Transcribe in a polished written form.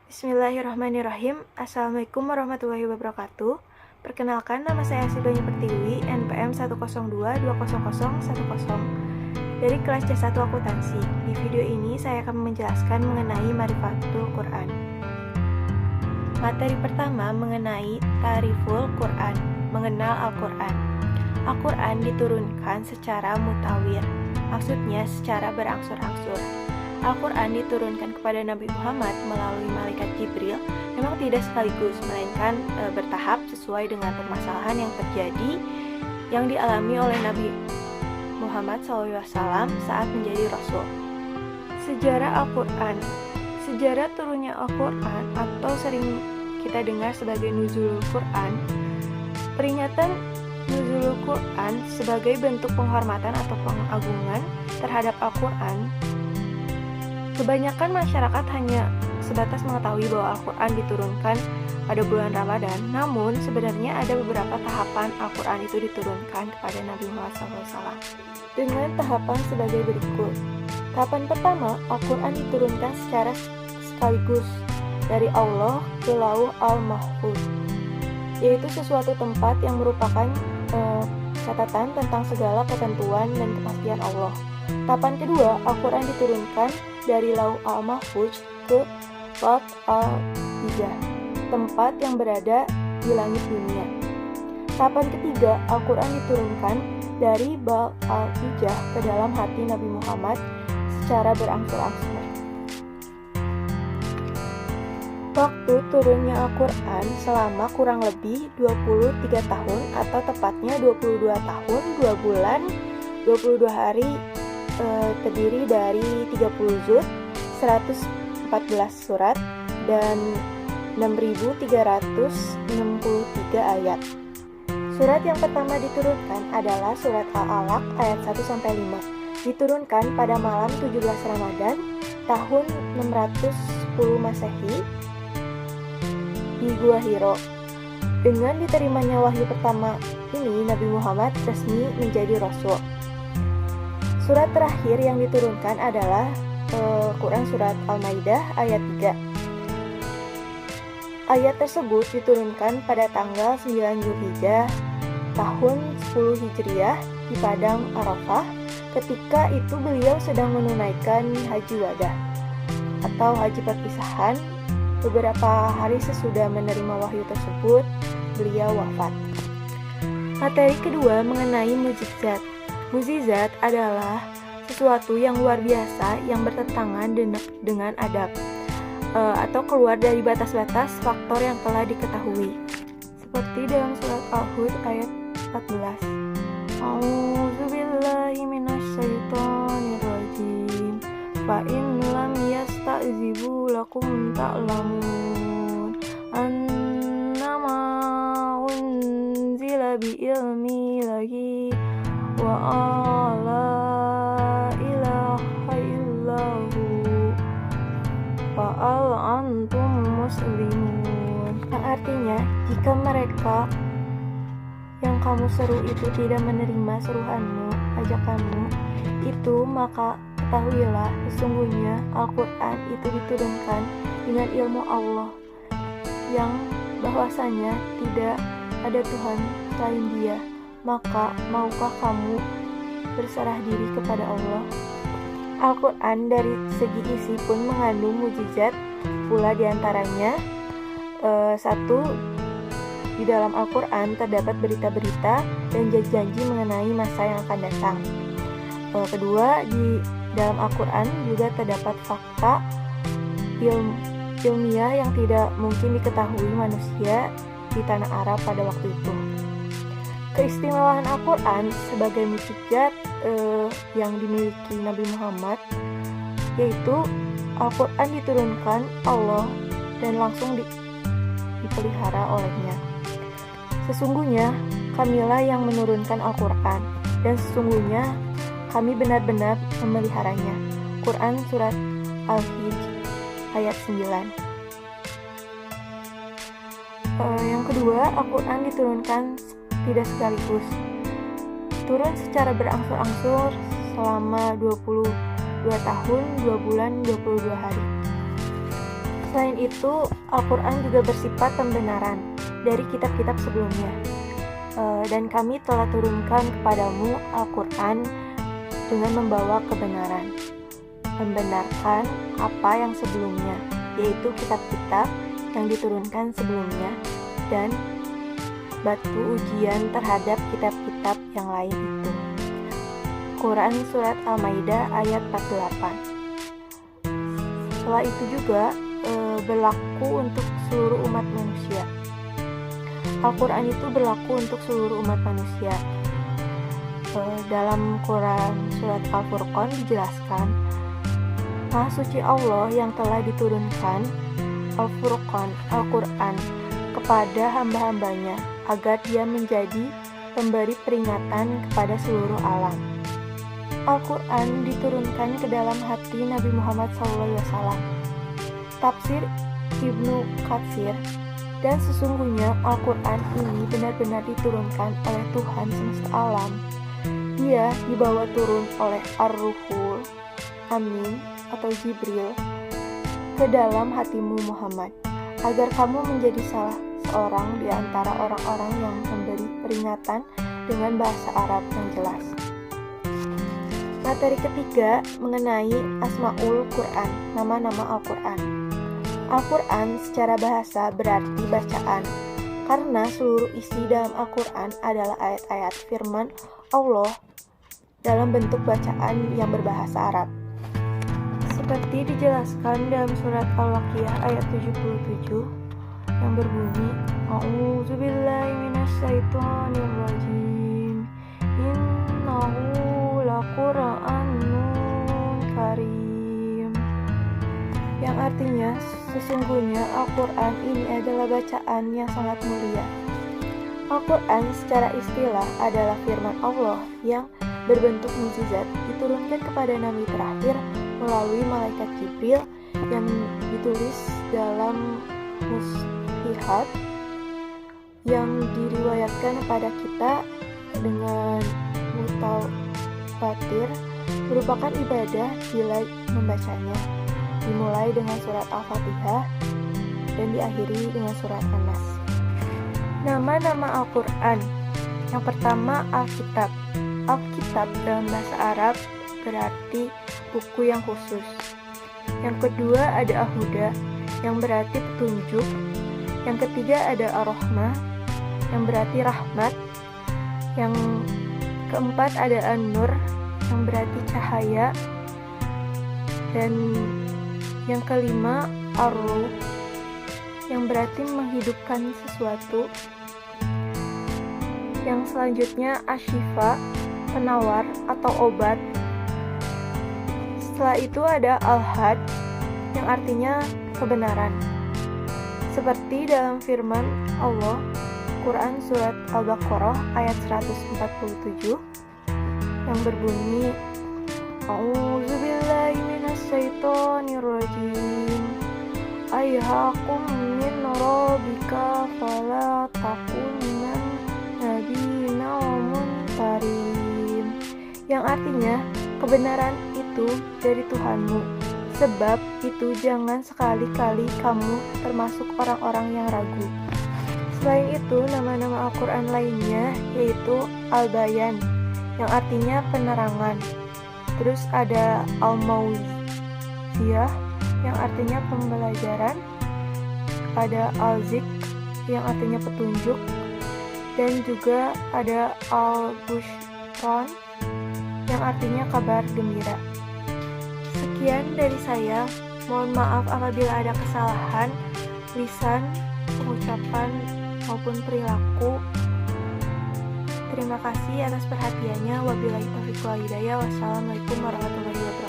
Bismillahirrahmanirrahim. Assalamualaikum warahmatullahi wabarakatuh. Perkenalkan, nama saya Sidonya Pertiwi, NPM 102200010 dari kelas C1 Akuntansi. Di video ini saya akan menjelaskan mengenai Ma'rifatul Quran. Materi pertama mengenai Ta'riful Quran, mengenal Al-Quran. Al-Quran diturunkan secara mutawir, maksudnya secara berangsur-angsur. Al-Quran diturunkan kepada Nabi Muhammad melalui malaikat Jibril memang tidak sekaligus, melainkan bertahap sesuai dengan permasalahan yang terjadi yang dialami oleh Nabi Muhammad SAW saat menjadi Rasul. Sejarah Al-Quran. Sejarah turunnya Al-Quran atau sering kita dengar sebagai Nuzulul Quran. Peringatan Nuzulul Quran sebagai bentuk penghormatan atau pengagungan terhadap Al-Quran. Kebanyakan masyarakat hanya sebatas mengetahui bahwa Al-Quran diturunkan pada bulan Ramadan, namun sebenarnya ada beberapa tahapan Al-Quran itu diturunkan kepada Nabi Muhammad SAW dengan tahapan sebagai berikut. Tahapan pertama, Al-Quran diturunkan secara sekaligus dari Allah ke Lauh Al-Mahfuz, yaitu sesuatu tempat yang merupakan catatan tentang segala ketentuan dan kepastian Allah. Tahapan kedua, Al-Quran diturunkan dari Lauh Al-Mahfuz ke Bal Al-Hijjah, tempat yang berada di langit dunia. Tahapan ketiga, Al-Quran diturunkan dari Bal Al-Hijjah ke dalam hati Nabi Muhammad secara berangsur-angsur. Waktu turunnya Al-Quran selama kurang lebih 23 tahun atau tepatnya 22 tahun, 2 bulan, 22 hari, terdiri dari 30 juz, 114 surat, dan 6.363 ayat. Surat yang pertama diturunkan adalah surat Al-Alaq ayat 1-5. Diturunkan pada malam 17 Ramadan tahun 610 Masehi di Gua Hiro. Dengan diterimanya wahyu pertama ini, Nabi Muhammad resmi menjadi Rasul. Surat terakhir yang diturunkan adalah Quran Surat Al-Maidah ayat 3. Ayat tersebut diturunkan pada tanggal 9 Zulhijjah tahun 10 Hijriah di Padang Arafah. Ketika itu beliau sedang menunaikan haji wada atau haji perpisahan. Beberapa hari sesudah menerima wahyu tersebut, beliau wafat. Materi kedua mengenai mukjizat. Mukjizat adalah sesuatu yang luar biasa yang bertentangan dengan adab atau keluar dari batas-batas faktor yang telah diketahui. Seperti dalam surat Al-Hud ayat 14. A'udzubillahi minasyaitonirrajim. Fa in lam yasta'zibu lakum ta'lamun annama unzila bi ilmi lahi wa la ilaha illahu fa'al antum muslimun. Yang artinya, jika mereka yang kamu seru itu tidak menerima seruanmu, ajakanmu itu, maka ketahuilah sesungguhnya Al-Quran itu diturunkan dengan ilmu Allah, yang bahwasanya tidak ada Tuhan selain Dia. Maka maukah kamu berserah diri kepada Allah? Al-Quran dari segi isi pun mengandung mukjizat pula, diantaranya satu, di dalam Al-Quran terdapat berita-berita dan janji-janji mengenai masa yang akan datang. Kedua, di dalam Al-Quran juga terdapat fakta ilmiah yang tidak mungkin diketahui manusia di tanah Arab pada waktu itu. Keistimewaan Al-Quran sebagai mukjizat yang dimiliki Nabi Muhammad, yaitu Al-Quran diturunkan Allah dan langsung dipelihara olehnya. Sesungguhnya kamilah yang menurunkan Al-Quran, dan sesungguhnya kami benar-benar memeliharanya. Quran Surat Al-Hijj ayat 9. Yang kedua, Al-Quran diturunkan tidak sekaligus. Turun secara berangsur-angsur selama 22 tahun, 2 bulan, 22 hari. Selain itu, Al-Quran juga bersifat pembenaran dari kitab-kitab sebelumnya. Dan kami telah turunkan kepadamu Al-Quran dengan membawa kebenaran, membenarkan apa yang sebelumnya, yaitu kitab-kitab yang diturunkan sebelumnya, dan batu ujian terhadap kitab-kitab yang lain itu. Quran Surat Al-Maidah ayat 48. Setelah itu juga berlaku untuk seluruh umat manusia. Al-Quran itu berlaku untuk seluruh umat manusia. Dalam Quran Surat Al-Furqan dijelaskan, Maha Suci Allah yang telah diturunkan Al-Furqan, Al-Quran kepada hamba-hambanya agar dia menjadi pemberi peringatan kepada seluruh alam. Al-Quran diturunkan ke dalam hati Nabi Muhammad SAW. Tafsir Ibnu Katsir, dan sesungguhnya Al-Quran ini benar-benar diturunkan oleh Tuhan semesta alam. Dia dibawa turun oleh Ar-Ruhul Amin atau Jibril ke dalam hatimu Muhammad, agar kamu menjadi salah seorang di antara orang-orang yang memberi peringatan dengan bahasa Arab yang jelas. Materi ketiga mengenai Asmaul Quran, nama-nama Al-Quran. Al-Quran secara bahasa berarti bacaan, karena seluruh isi dalam Al-Quran adalah ayat-ayat firman Allah dalam bentuk bacaan yang berbahasa Arab. Seperti dijelaskan dalam surat Al-Waqiah ayat 77 yang berbunyi, A'udzubillahi minasyaitonirrajim. Innahu laqur'anun karim. Yang artinya, sesungguhnya Al-Quran ini adalah bacaan yang sangat mulia. Al-Quran secara istilah adalah firman Allah yang berbentuk mukjizat diturunkan kepada Nabi terakhir melalui malaikat Jibril yang ditulis dalam mushaf yang diriwayatkan kepada kita dengan mutawatir, merupakan ibadah bila membacanya, dimulai dengan surat Al-Fatihah dan diakhiri dengan surat An-Nas. Nama-nama Al-Quran. Yang pertama, Alkitab. Alkitab dalam bahasa Arab berarti buku yang khusus. Yang kedua ada Al-Huda, yang berarti petunjuk. Yang ketiga ada Ar-Rahmah, yang berarti rahmat. Yang keempat ada An-Nur, yang berarti cahaya. Dan yang kelima Ar-Ruh, yang berarti menghidupkan sesuatu. Yang selanjutnya Asy-Syifa, penawar atau obat. Setelah itu ada Al-Had, yang artinya kebenaran. Seperti dalam firman Allah, Quran Surat Al-Baqarah ayat 147 yang berbunyi, A'udzubillahi minasyaitonirrajim. Ayhakum min rabbika fala takunan nabiyina muntarim. Yang artinya, kebenaran itu dari Tuhanmu, sebab itu jangan sekali-kali kamu termasuk orang-orang yang ragu. Selain itu, nama-nama Al-Quran lainnya yaitu Al-Bayan, yang artinya penerangan. Terus ada Al-Mau'izah, yang artinya pembelajaran. Ada Al-Zikr, yang artinya petunjuk. Dan juga ada Al-Bushran, yang artinya kabar gembira. Sekian dari saya. Mohon maaf apabila ada kesalahan lisan, pengucapan, maupun perilaku. Terima kasih atas perhatiannya. Wabillahi taufiq wal hidayah. Wassalamualaikum warahmatullahi wabarakatuh.